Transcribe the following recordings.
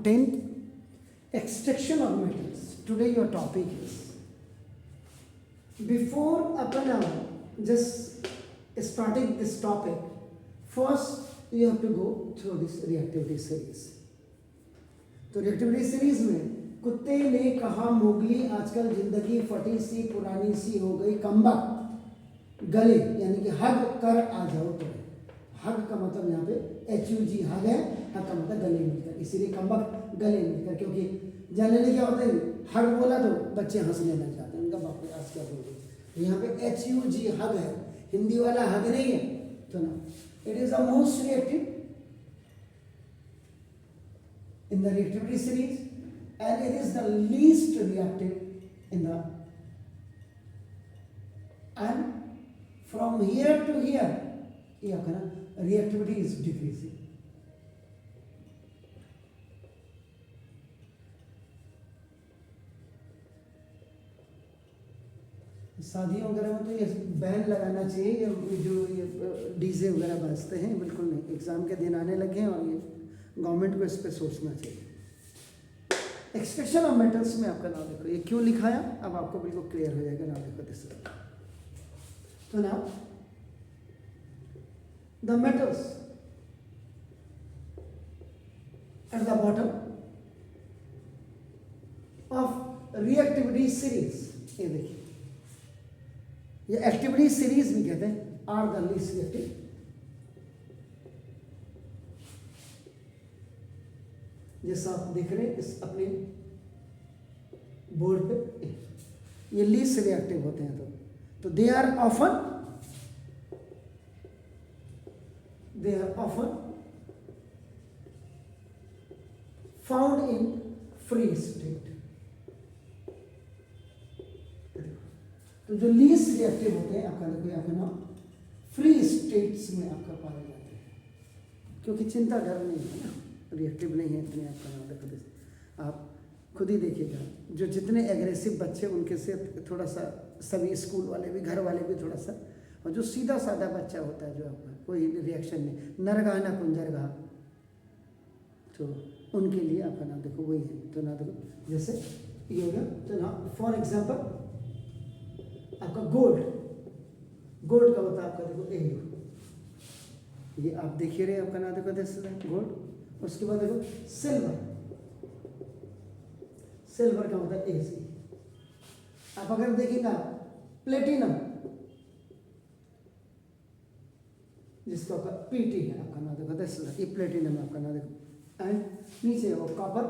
10th extraction of metals. Today your topic is, before upon just starting this topic, first you have to go through this reactivity series. तो reactivity series में कुत्ते ने कहा Mowgli आजकल जिंदगी फटी सी पुरानी सी हो गई, कमबख्त गले यानी कि हग कर आ जाओ। तो हग का मतलब यहाँ पे HUG हग है, हग का मतलब गले मिलकर, इसीलिए कमबख्त गले मिलकर, क्योंकि जनरली क्या होता है हग बोला तो बच्चे हंसने लग जाते हैं, उनका बाप रे आज क्या बोल रहे। यहाँ पे HUG हग है, हिंदी वाला हग नहीं है। तो ना it is the most reactive in the reactivity series, and it is the least reactive in the, and from here to here ये आपका ना reactivity is decreasing. शादियों वगैरह में तो ये बैन लगाना चाहिए, ये जो ये डीजे वगैरह बजते हैं, बिल्कुल नहीं। एग्जाम के दिन आने लगे हैं और ये गवर्नमेंट को इस पर सोचना चाहिए। एक्सट्रैक्शन ऑफ मेटल्स में आपका नाम देखो, ये क्यों लिखाया अब आपको बिल्कुल क्लियर हो जाएगा। नाम देखो दिस, तो now the metals at the bottom of reactivity series, ये देखिए ये एक्टिविटी सीरीज भी कहते हैं, आर द लीस्ट रिएक्टिव। जैसा आप देख रहे हैं इस अपने बोर्ड पे, ये लीस्ट रिएक्टिव होते हैं। तो they are often found in free state. तो जो लीस्ट रिएक्टिव होते हैं आपका देखो, आपका नाम फ्री स्टेट्स में आपका पाए जाते हैं, क्योंकि चिंता डर नहीं है ना, रिएक्टिव नहीं है इतने। आपका नाम देखो, आप खुद ही देखिएगा जो जितने एग्रेसिव बच्चे उनके से थोड़ा सा सभी स्कूल वाले भी घर वाले भी थोड़ा सा, और जो सीधा साधा बच्चा होता है जो आपका कोई रिएक्शन नहीं, नरगा ना कुंजरगा, तो उनके लिए आपका नाम देखो वही है। तो ना देखो जैसे ये हो गया, तो ना फॉर एग्जाम्पल आपका गोल्ड का होता है आपका देखो AU, ये आप देखिए रहे आपका नाम देखो जैसे गोल्ड। उसके बाद देखो सिल्वर का होता है AC। आप अगर देखिएगा प्लेटिनम जिसका आपका PT है आपका नाम देखो दिस, ये प्लेटिनम आपका नाम देखो। एंड नीचे वो कॉपर,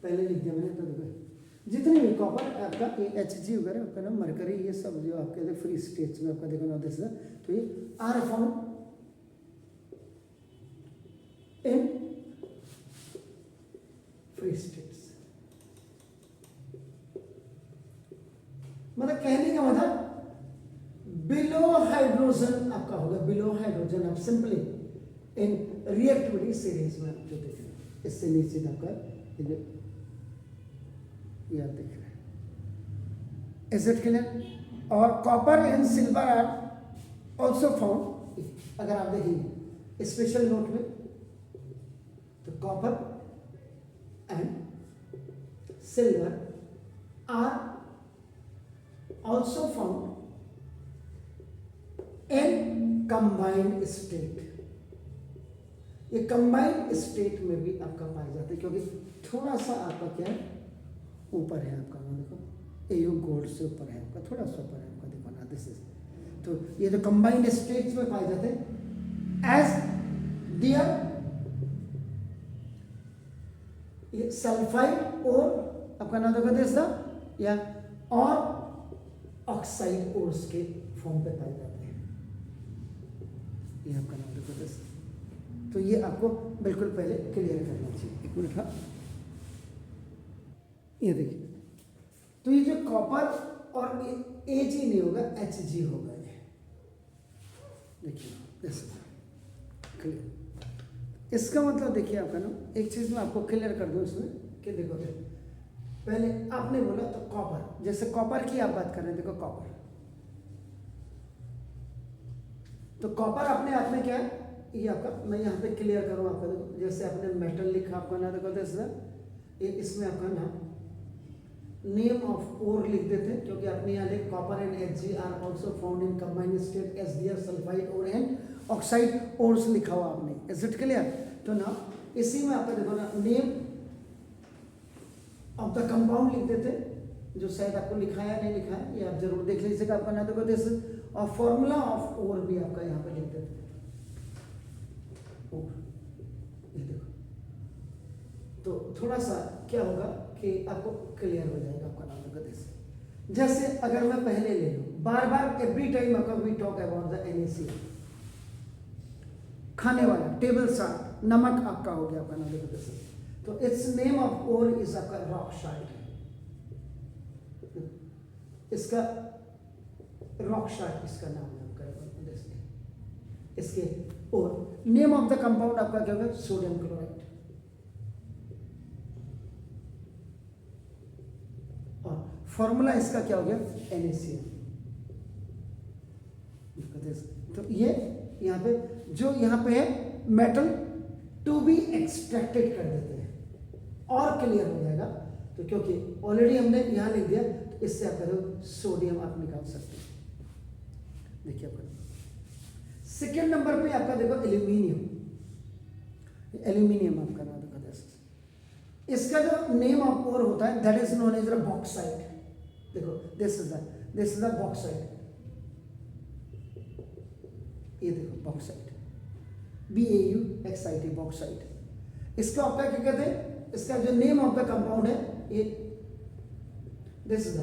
पहले लिख दिया मैंने। तो देखो जितने भी कॉपर आपका HG वगैरह आपका ना मरकरी, ये सब जो आपके फ्री स्टेट्स में आपका देखो ना दिस, तो ये are found in free states. मतलब कहने का मतलब बिलो हाइड्रोजन आपका होगा, बिलो हाइड्रोजन आप सिंपली इन रिएक्टिविटी सीरीज में जो देख रहे हैं, इससे नीचे आपका ये आप देख रहे हैं। Is it clear? और copper and silver are also found, अगर आप देखेंगे स्पेशल नोट में, तो copper and silver are also found in combined state. ये कंबाइंड स्टेट में भी आपका पाया जाता है, क्योंकि थोड़ा सा आपका क्या है ऊपर है आपका नाम देखो, AU गोल्ड से ऊपर है आपका, थोड़ा सा ऊपर है आपका देखो ना दिस इज। तो ये जो कंबाइंड स्टेट्स में पाए जाते हैं एज डियर ये सल्फाइड और आपका नाम देखो दिस, या और ऑक्साइड ओर्स के फॉर्म पे पाए जाते हैं, ये आपका नाम देखो दिस। तो ये आपको बिल्कुल पहले क्लियर करना चाहिए। एक मिनट, हाँ ये देखिए, तो ये जो कॉपर और AG नहीं होगा HG होगा, ये देखिए क्लियर। इसका मतलब देखिए आपका ना, एक चीज मैं आपको क्लियर कर दूं इसमें कि देखो पहले आपने बोला तो कॉपर, जैसे कॉपर की आप बात कर रहे हैं, देखो कॉपर तो कॉपर अपने आप में क्या है, ये आपका, मैं यहाँ पे क्लियर करूँ आपका, देखो जैसे आपने मेटल लिखा आपका ना, देखो ये इसमें आपका ना नेम ऑफ ओर लिख देते हैं, क्योंकि आपने यहाँ लिख copper and Hg are also found in combined state SDR sulphide और एंड ऑक्साइड ओर्स लिखा हुआ आपने, इज इट क्लियर। तो ना इसी में आपका देखो ना नेम ऑफ द कंपाउंड लिख देते हैं, जो शायद आपको लिखा है नहीं लिखा है, ये आप जरूर देख लीजिएगा आपका ना, देखो दिस और फॉर्मूला ऑफ ओर भी आपका यहाँ पे लिख देते हैं, ये देखो। तो थोड़ा सा क्या होगा कि आपको क्लियर हो जाएगा आपका नाम देखो दिस। जैसे अगर मैं पहले ले लूँ, बार बार एवरी टाइम आपका we talk about the NaCl, खाने वाला टेबल साल्ट, नमक आपका हो गया आपका नाम देखो दिस। तो it's name of ore is आपका रॉक साल्ट, इसका रॉक साल्ट इसका नाम है आपका, इसके और नेम ऑफ द कंपाउंड आपका क्या होगा, सोडियम क्लोराइड। और फॉर्मूला इसका क्या हो गया, NaCl। तो ये यहाँ पे जो यहाँ पे है मेटल टू बी एक्सट्रैक्टेड कर देते हैं और क्लियर हो जाएगा। तो क्योंकि ऑलरेडी हमने यहाँ लिख दिया, तो इससे आप करो सोडियम आप निकाल सकते हैं। देखिए आपका सेकेंड नंबर पे आपका देखो एल्यूमिनियम, एल्यूमिनियम आपका नाम देखो, इसका जो नेम ऑफ ओर होता है that is known as the bauxite. देखो दिस इज द बॉक्साइट, ये देखो बॉक्साइट, BAUXIT बॉक्साइट। इसका आपका क्या कहते हैं, इसका जो नेम ऑफ द कंपाउंड है ये this is the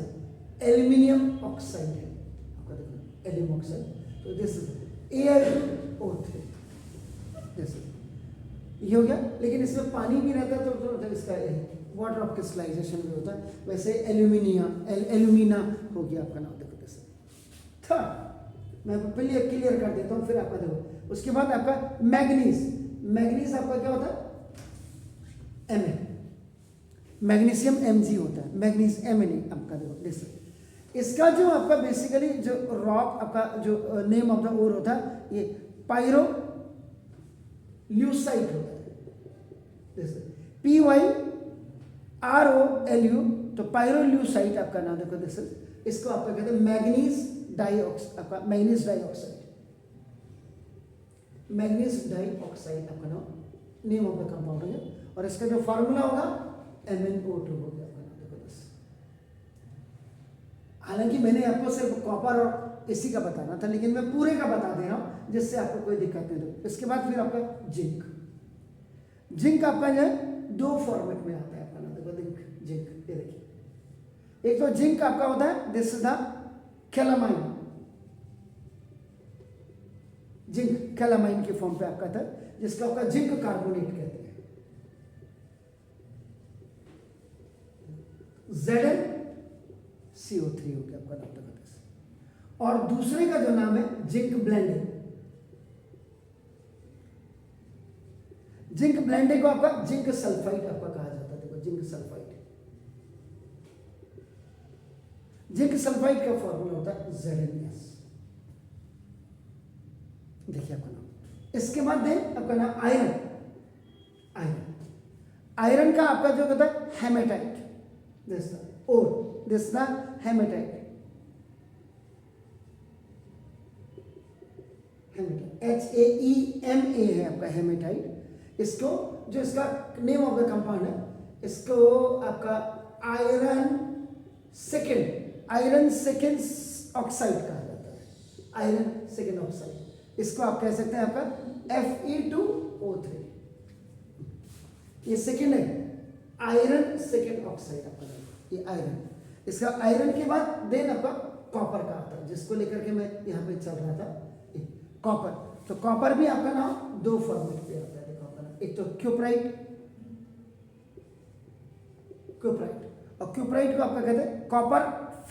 aluminium oxide है आपका, देखो एल्यूमिनियम ऑक्साइड। तो दिस इज AlO3, दिस ये हो गया। लेकिन इसमें पानी भी रहता है तो इसका वाटर ऑफ क्रिस्टलाइजेशन भी होता है। वैसे एल्यूमिना हो गया आपका नाम देखो दिस। थर्ड मैं पहले क्लियर कर देता हूँ, फिर आपका देखो। उसके बाद आपका मैग्नीज, मैग्नीज आपका क्या होता है, Mn, मैग्नीशियम Mg होता है, मैग्नीज Mn आपका देखो दिस। इसका जो आपका बेसिकली जो रॉक आपका जो नेम ऑफ द ओर होता है ये पायरो ल्यूसाइट होता है, PYROLU। तो पायरोल्यूसाइट आपका नाम देखो दिस। इसको आपका कहते हैं मैग्नीज डाइऑक्साइड, आपका मैग्नीज डाइऑक्साइड, मैग्नीज डाइऑक्साइड आपका नाम नेम ऑफ द कंपाउंड है। और इसका जो फार्मूला होगा MnO2 हो गया आपका नाम देखो दिस। हालांकि मैंने आपको सिर्फ कॉपर और इसी का बताना था, लेकिन मैं पूरे का बता दे रहा हूं जिससे आपको कोई दिक्कत नहीं हो। इसके बाद फिर आपका जिंक, जिंक आपका जो है दो फॉर्मेट में आता है आपका नाम देखो जिंक। ये देखिए, एक तो जिंक आपका होता है this is the calamine, zinc calamine के फॉर्म पे आपका था, जिसका आपका जिंक कार्बोनेट कहते हैं, ZnCO3 हो गया आपका नाम देखो। और दूसरे का जो नाम है जिंक ब्लेंडिंग, जिंक ब्लेंडिंग को आपका जिंक सल्फाइड आपका कहा जाता है। देखो जिंक सल्फाइड, जिंक सल्फाइड का फॉर्मूला होता है ZnS। देखिए आपका नाम। इसके बाद दे आपका नाम आयरन, आयरन, आयरन का आपका जो कहता है हेमेटाइट, दिस और दिस द हेमेटाइट, HAEMA है आपका हेमेटाइट। इसको जो इसका नेम ऑफ द कंपाउंड है, इसको आपका आयरन सेकेंड ऑक्साइड कहा जाता है, आयरन सेकेंड ऑक्साइड। इसको आप कह सकते हैं आपका Fe2O3, ये सेकेंड है, आयरन सेकेंड ऑक्साइड आपका, ये आयरन। इसका आयरन के बाद देन आपका कॉपर का आता है, जिसको लेकर के मैं यहाँ पे चल रहा था, कॉपर। तो कॉपर भी आपका नाम दो फॉर्मेट पे आता है, देखो आपका नाम, एक तो क्यूप्राइट, क्यूप्राइट, और क्यूप्राइट को आपका कहते हैं copper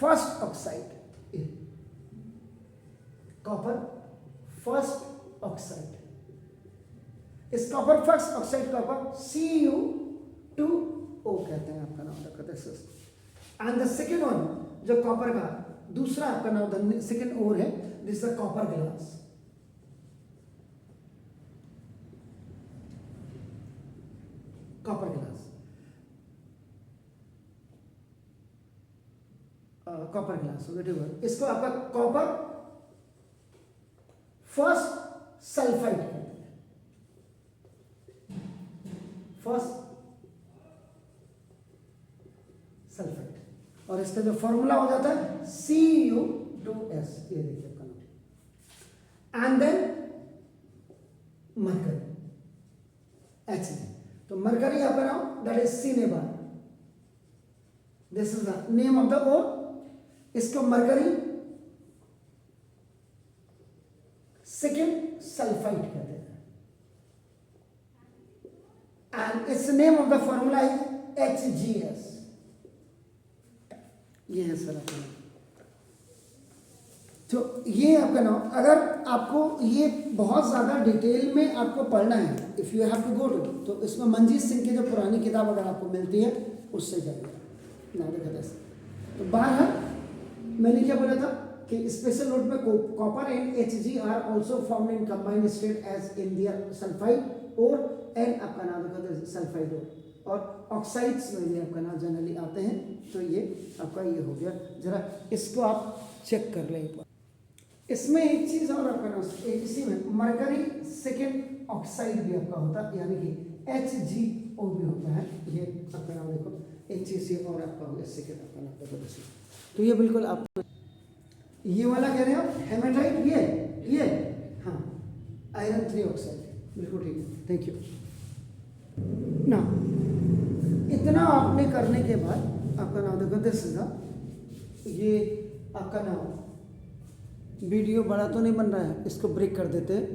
first oxide, copper first oxide. इस कॉपर फर्स्ट ऑक्साइड को आपका Cu2O कहते हैं आपका नाम रखते हैं। एंड द सेकेंड वन जो कॉपर का दूसरा आपका नाम सेकेंड ओर है, this is copper glass, copper glass, copper glass whatever, इसको आपका कॉपर फर्स्ट सल्फाइड कहते हैं, फर्स्ट सल्फाइड, और इसका जो फॉर्मूला हो जाता है Cu2S, ये देखिए आपका नाम, एंड देन मरकरी Hg, तो मरकरी आपका नाम that is cinnabar, this is the name of the ore, इसको मरकरी सेकेंड सल्फाइड कहते हैं, and it's name of the formula is HgS, ये है सर आपका। तो ये आपका नाम, अगर आपको ये बहुत ज़्यादा डिटेल में आपको पढ़ना है, if you have to go to, तो इसमें मंजीत सिंह की जो पुरानी किताब अगर आपको मिलती है उससे जाइए ना, देखा था। तो बाहर मैंने क्या बोला था कि स्पेशल नोट में copper and Hg are also form in combined state as in their sulphide और एन आपका नाम देखा था सल्फाइड और ऑक्साइड्स में भी आपका नाम जनरली आते हैं। तो ये आपका ये हो गया, जरा इसको आप चेक कर लें एक बार। इसमें एक चीज़ और आपका नाम, इसी में मरकरी सेकेंड ऑक्साइड भी आपका होता है, यानी कि HgO भी होता है, ये आपका नाम देखो, एक चीज़ ये और आपका हो गया सेकेंड आपका नाम देखो। तो ये बिल्कुल आप ये वाला कह रहे हो हेमेटाइट, ये हाँ आयरन 3 ऑक्साइड, बिल्कुल ठीक है, थैंक यू ना। इतना आपने करने के बाद आपका नाम देखो, दिस इज द, ये आपका नाम वीडियो बड़ा तो नहीं बन रहा है, इसको ब्रेक कर देते हैं।